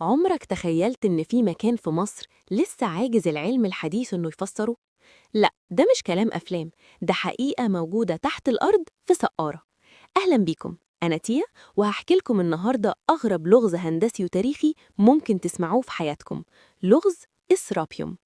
عمرك تخيلت إن في مكان في مصر لسه عاجز العلم الحديث إنه يفسره؟ لا، ده مش كلام أفلام، ده حقيقة موجودة تحت الأرض في سقارة. أهلا بيكم، أنا تيا، وهحكي لكم النهاردة أغرب لغز هندسي وتاريخي ممكن تسمعوه في حياتكم. لغز إسرابيوم.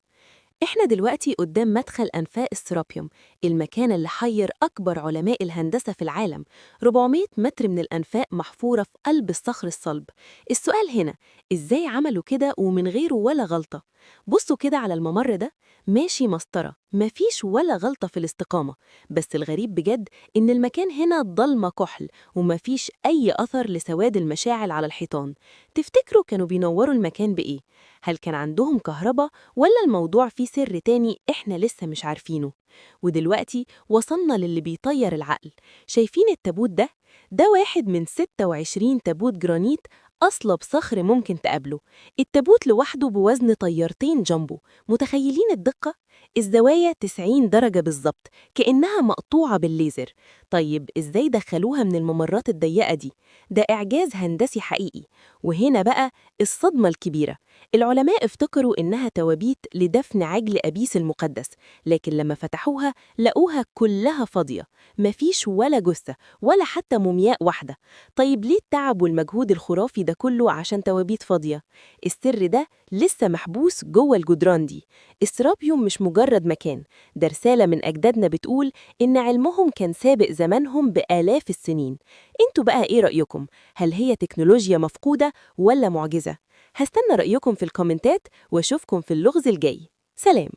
إحنا دلوقتي قدام مدخل أنفاق السرابيوم، المكان اللي حير أكبر علماء الهندسة في العالم. 400 متر من الأنفاق محفورة في قلب الصخر الصلب. السؤال هنا، إزاي عملوا كده ومن غيره ولا غلطة؟ بصوا كده على الممر ده، ماشي مسطرة، مفيش ولا غلطة في الاستقامة. بس الغريب بجد إن المكان هنا ضلمة كحل، ومفيش أي أثر لسواد المشاعل على الحيطان. تفتكروا كانوا بينوروا المكان بإيه؟ هل كان عندهم كهرباء ولا الموضوع فيه سر تاني إحنا لسه مش عارفينه؟ ودلوقتي وصلنا للي بيطير العقل. شايفين التابوت ده؟ ده واحد من 26 تابوت جرانيت، أصلب صخر ممكن تقابله. التابوت لوحده بوزن طيارتين جنبه. متخيلين الدقة؟ الزوايا 90 درجة بالظبط، كأنها مقطوعة بالليزر. طيب إزاي دخلوها من الممرات الضيقة دي؟ ده إعجاز هندسي حقيقي. وهنا بقى الصدمة الكبيرة. العلماء افتكروا إنها توابيت لدفن عجل أبيس المقدس، لكن لما فتحوها لقوها كلها فاضية. مفيش ولا جثة ولا حتى مومياء واحدة. طيب ليه التعب والمجهود الخرافي ده كله عشان توابيت فاضية؟ السر ده لسه محبوس جوه الجدران دي. السرابيوم مش مجرد مكان، ده رسالة من أجدادنا بتقول إن علمهم كان سابق زمانهم بآلاف السنين. انتوا بقى إيه رأيكم؟ هل هي تكنولوجيا مفقودة ولا معجزة؟ هستنى رأيكم في الكومنتات واشوفكم في اللغز الجاي. سلام.